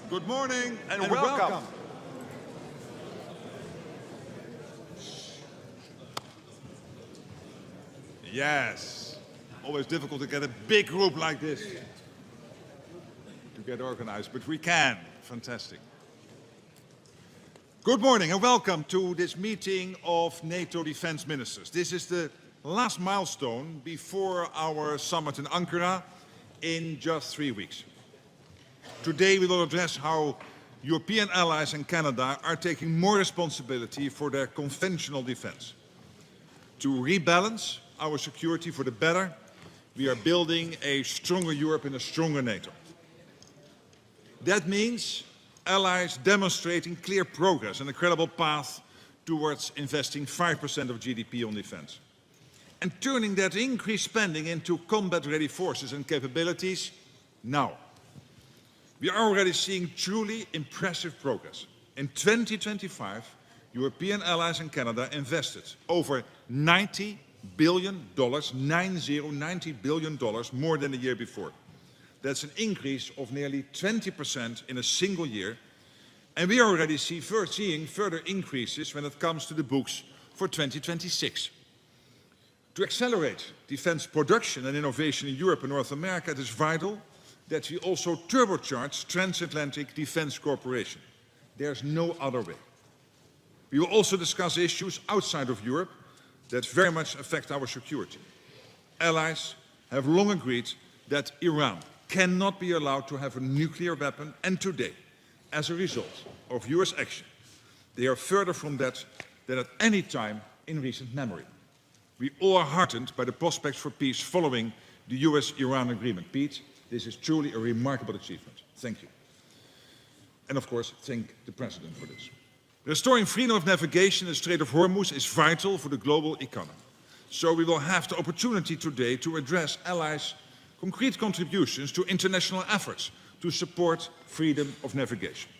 Good morning and welcome. Yes, always difficult to get a big group like this to get organized, but we can. Fantastic. Good morning and welcome to this meeting of NATO defense ministers. This is the last milestone before our summit in Ankara in just 3 weeks. Today we will address how European allies and Canada are taking more responsibility for their conventional defense. To rebalance our security for the better, we are building a stronger Europe and a stronger NATO. That means allies demonstrating clear progress and a credible path towards investing 5% of GDP on defense. And turning that increased spending into combat-ready forces and capabilities now. We are already seeing truly impressive progress. In 2025, European allies and Canada invested over $90 billion more than the year before. That's an increase of nearly 20% in a single year. And we are already seeing further increases when it comes to the books for 2026. To accelerate defense production and innovation in Europe and North America, it is vital that we also turbocharge transatlantic defense cooperation. There's no other way. We will also discuss issues outside of Europe that very much affect our security. Allies have long agreed that Iran cannot be allowed to have a nuclear weapon, and today, as a result of US action, they are further from that than at any time in recent memory. We all are heartened by the prospects for peace following the US-Iran agreement. Pete, this is truly a remarkable achievement. Thank you. And of course, thank the President for this. Restoring freedom of navigation in the Strait of Hormuz is vital for the global economy. So we will have the opportunity today to address allies' concrete contributions to international efforts to support freedom of navigation.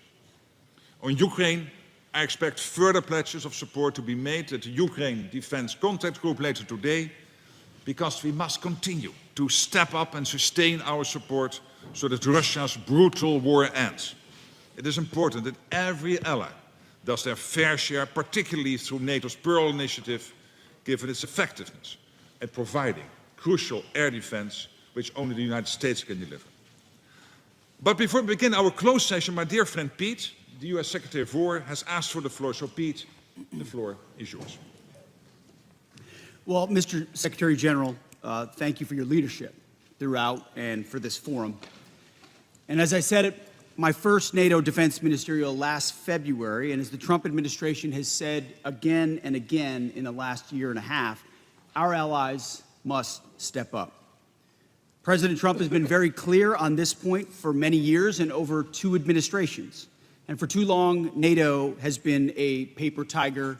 On Ukraine, I expect further pledges of support to be made at the Ukraine Defense Contact Group later today, because we must continue to step up and sustain our support so that Russia's brutal war ends. It is important that every ally does their fair share, particularly through NATO's Pearl initiative, given its effectiveness at providing crucial air defense, which only the United States can deliver. But before we begin our closed session, my dear friend Pete, the US Secretary of War, has asked for the floor. So Pete, the floor is yours. Well, Mr. Secretary General, thank you for your leadership throughout and for this forum. And as I said at my first NATO Defense Ministerial last February, and as the Trump administration has said again and again in the last year and a half, our allies must step up. President Trump has been very clear on this point for many years and over 2 administrations. And for too long, NATO has been a paper tiger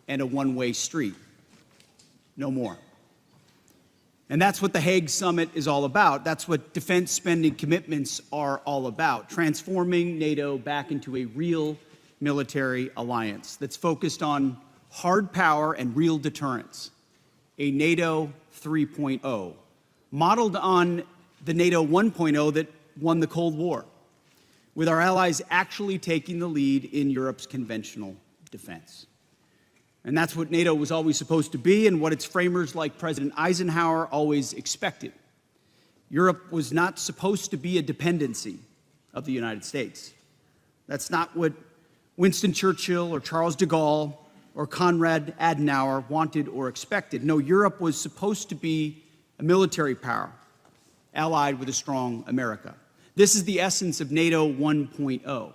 and a one-way street. No more. And that's what the Hague Summit is all about. That's what defense spending commitments are all about, transforming NATO back into a real military alliance that's focused on hard power and real deterrence, a NATO 3.0, modeled on the NATO 1.0 that won the Cold War, with our allies actually taking the lead in Europe's conventional defense. And that's what NATO was always supposed to be and what its framers like President Eisenhower always expected. Europe was not supposed to be a dependency of the United States. That's not what Winston Churchill or Charles de Gaulle or Konrad Adenauer wanted or expected. No, Europe was supposed to be a military power allied with a strong America. This is the essence of NATO 1.0.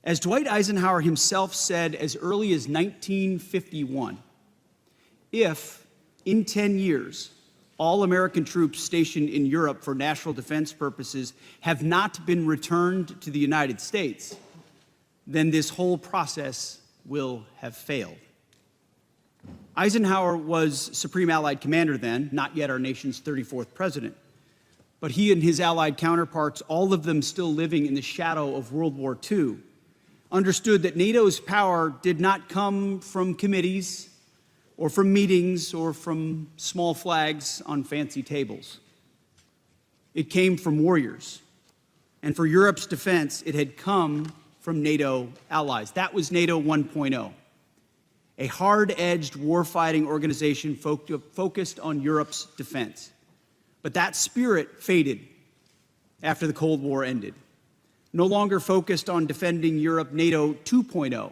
As Dwight Eisenhower himself said as early as 1951, if in 10 years all American troops stationed in Europe for national defense purposes have not been returned to the United States, then this whole process will have failed. Eisenhower was Supreme Allied Commander then, not yet our nation's 34th president. But he and his Allied counterparts, all of them still living in the shadow of World War II, understood that NATO's power did not come from committees or from meetings or from small flags on fancy tables. It came from warriors And for Europe's defense, it had come from NATO allies. That was NATO 1.0, a hard-edged warfighting organization focused on Europe's defense. But that spirit faded after the Cold War ended. No longer focused on defending Europe, NATO 2.0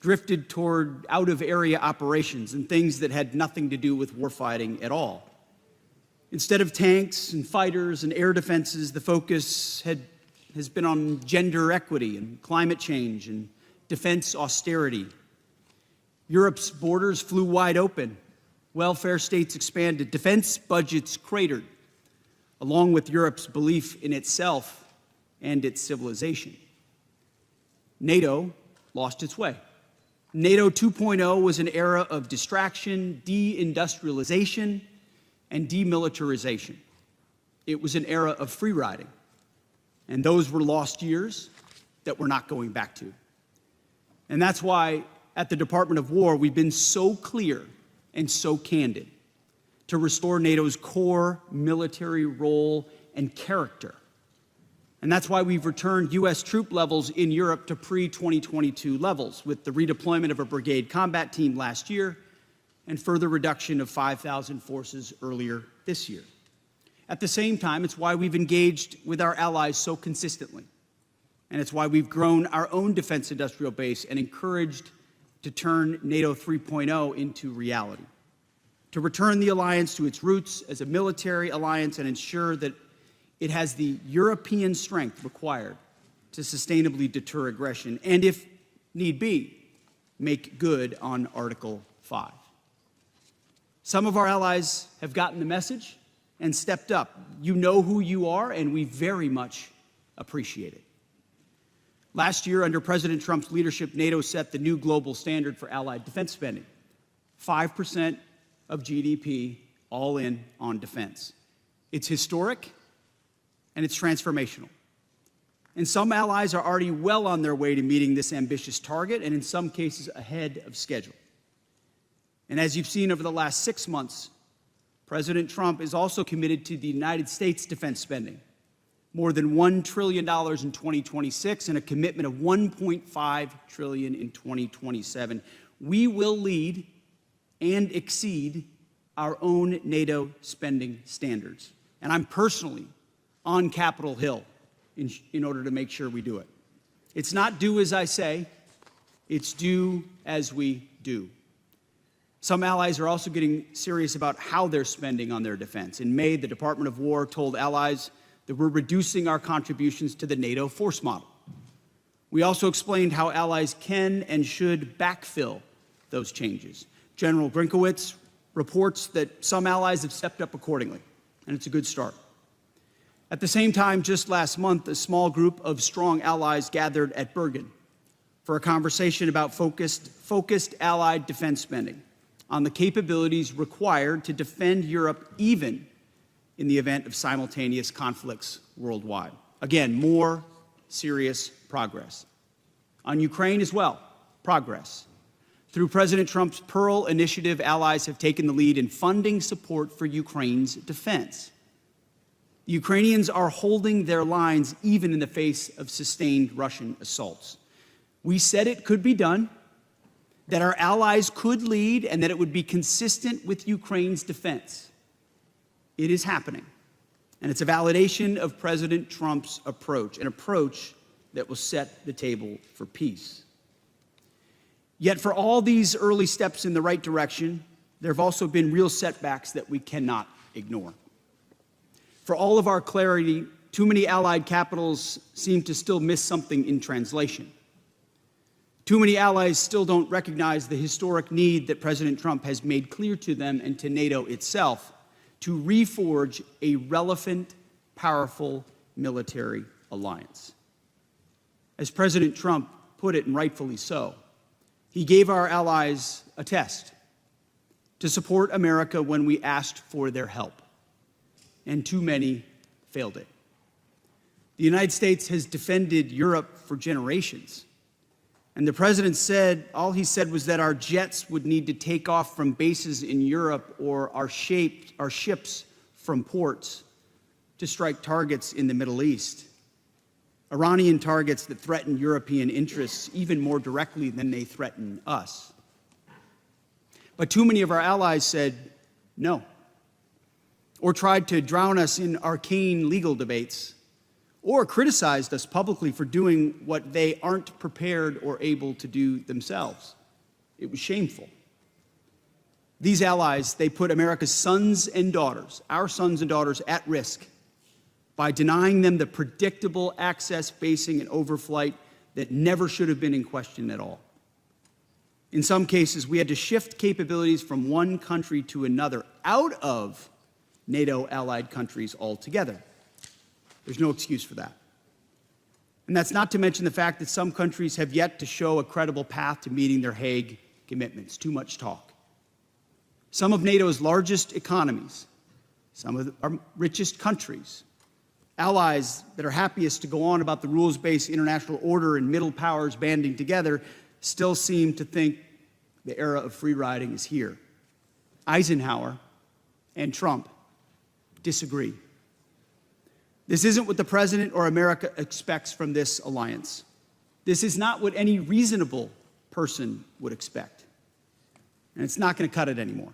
drifted toward out-of-area operations and things that had nothing to do with warfighting at all. Instead of tanks and fighters and air defenses, the focus has been on gender equity and climate change and defense austerity. Europe's borders flew wide open. Welfare states expanded. Defense budgets cratered, along with Europe's belief in itself and its civilization. NATO lost its way. NATO 2.0 was an era of distraction, deindustrialization, and demilitarization. It was an era of free riding. And those were lost years that we're not going back to. And that's why at the Department of War, we've been so clear and so candid to restore NATO's core military role and character. And that's why we've returned U.S. troop levels in Europe to pre-2022 levels, with the redeployment of a brigade combat team last year and further reduction of 5,000 forces earlier this year. At the same time, it's why we've engaged with our allies so consistently. And it's why we've grown our own defense industrial base and encouraged to turn NATO 3.0 into reality, to return the alliance to its roots as a military alliance and ensure that it has the European strength required to sustainably deter aggression and, if need be, make good on Article 5. Some of our allies have gotten the message and stepped up. You know who you are, and we very much appreciate it. Last year, under President Trump's leadership, NATO set the new global standard for allied defense spending, 5% of GDP all in on defense. It's historic, and it's transformational. And some allies are already well on their way to meeting this ambitious target, and in some cases ahead of schedule. And as you've seen over the last 6 months, President Trump is also committed to the United States defense spending, more than $1 trillion in 2026 and a commitment of $1.5 trillion in 2027. We will lead and exceed our own NATO spending standards. And I'm personally on Capitol Hill in order to make sure we do it. It's not do as I say, it's do as we do. Some allies are also getting serious about how they're spending on their defense. In May, the Department of War told allies that we're reducing our contributions to the NATO force model. We also explained how allies can and should backfill those changes. General Brinkowitz reports that some allies have stepped up accordingly, and it's a good start. At the same time, just last month, a small group of strong allies gathered at Bergen for a conversation about focused allied defense spending on the capabilities required to defend Europe even in the event of simultaneous conflicts worldwide. Again, more serious progress. On Ukraine as well, progress. Through President Trump's Pearl Initiative, allies have taken the lead in funding support for Ukraine's defense. The Ukrainians are holding their lines even in the face of sustained Russian assaults. We said it could be done, that our allies could lead, and that it would be consistent with Ukraine's defense. It is happening, and it's a validation of President Trump's approach, an approach that will set the table for peace. Yet for all these early steps in the right direction, there have also been real setbacks that we cannot ignore. For all of our clarity, too many allied capitals seem to still miss something in translation. Too many allies still don't recognize the historic need that President Trump has made clear to them and to NATO itself to reforge a relevant, powerful military alliance. As President Trump put it, and rightfully so, he gave our allies a test to support America when we asked for their help, and too many failed it. The United States has defended Europe for generations. And the president said, all he said was that our jets would need to take off from bases in Europe or our ships from ports to strike targets in the Middle East. Iranian targets that threaten European interests even more directly than they threaten us. But too many of our allies said no, or tried to drown us in arcane legal debates, or criticized us publicly for doing what they aren't prepared or able to do themselves. It was shameful. These allies, they put America's sons and daughters, our sons and daughters, at risk by denying them the predictable access, basing, and overflight that never should have been in question at all. In some cases, we had to shift capabilities from one country to another out of NATO allied countries altogether. There's no excuse for that. And that's not to mention the fact that some countries have yet to show a credible path to meeting their Hague commitments. Too much talk. Some of NATO's largest economies, some of our richest countries, allies that are happiest to go on about the rules-based international order and middle powers banding together, still seem to think the era of free riding is here. Eisenhower and Trump disagree. This isn't what the President or America expects from this alliance. This is not what any reasonable person would expect. And it's not going to cut it anymore.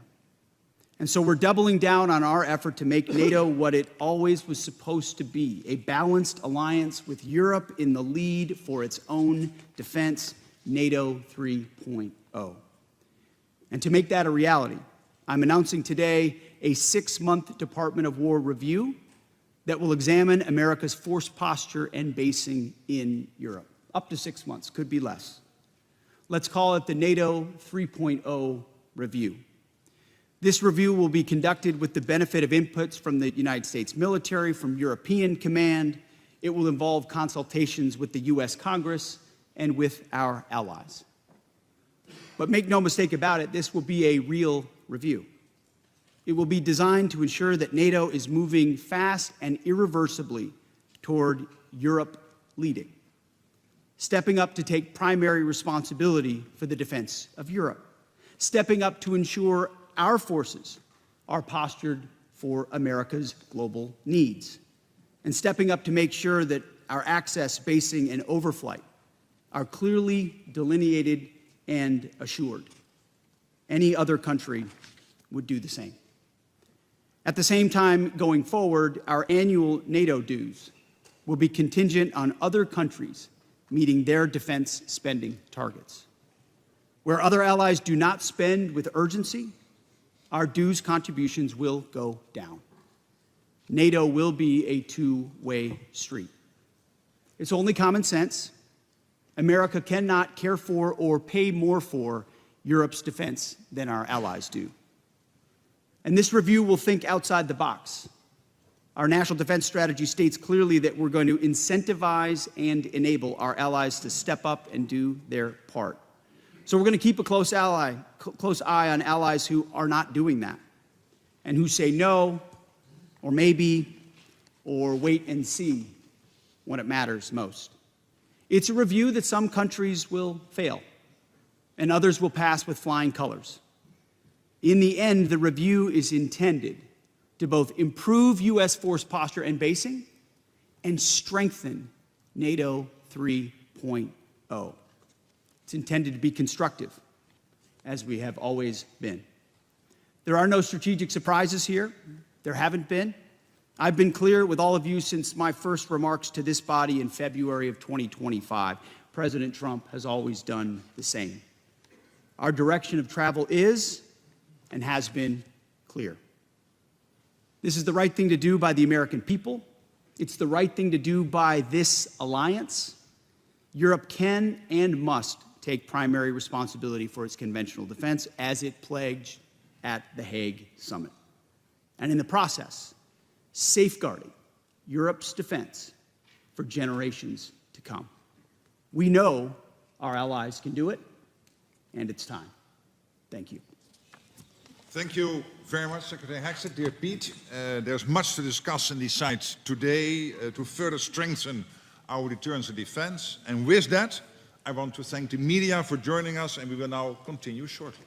And so we're doubling down on our effort to make NATO what it always was supposed to be, a balanced alliance with Europe in the lead for its own defense, NATO 3.0. And to make that a reality, I'm announcing today a 6-month Department of War review that will examine America's force posture and basing in Europe. Up to 6 months, could be less. Let's call it the NATO 3.0 review. This review will be conducted with the benefit of inputs from the United States military, from European Command. It will involve consultations with the U.S. Congress and with our allies. But make no mistake about it, this will be a real review. It will be designed to ensure that NATO is moving fast and irreversibly toward Europe leading, stepping up to take primary responsibility for the defense of Europe, stepping up to ensure our forces are postured for America's global needs, and stepping up to make sure that our access, basing, and overflight are clearly delineated and assured. Any other country would do the same. At the same time, going forward, our annual NATO dues will be contingent on other countries meeting their defense spending targets. Where other allies do not spend with urgency, our dues contributions will go down. NATO will be a two-way street. It's only common sense. America cannot care for or pay more for Europe's defense than our allies do. And this review will think outside the box. Our national defense strategy states clearly that we're going to incentivize and enable our allies to step up and do their part. So we're going to keep a close eye on allies who are not doing that and who say no, or maybe, or wait and see when it matters most. It's a review that some countries will fail and others will pass with flying colors. In the end, the review is intended to both improve U.S. force posture and basing and strengthen NATO 3.0. It's intended to be constructive, as we have always been. There are no strategic surprises here. There haven't been. I've been clear with all of you since my first remarks to this body in February of 2025. President Trump has always done the same. Our direction of travel is and has been clear. This is the right thing to do by the American people. It's the right thing to do by this alliance. Europe can and must take primary responsibility for its conventional defense as it pledged at the Hague Summit. And in the process, safeguarding Europe's defense for generations to come. We know our allies can do it, and it's time. Thank you. Thank you very much, Secretary Hegseth. Dear Pete, there's much to discuss and decide today to further strengthen our deterrence and defense. And with that, I want to thank the media for joining us, and we will now continue shortly.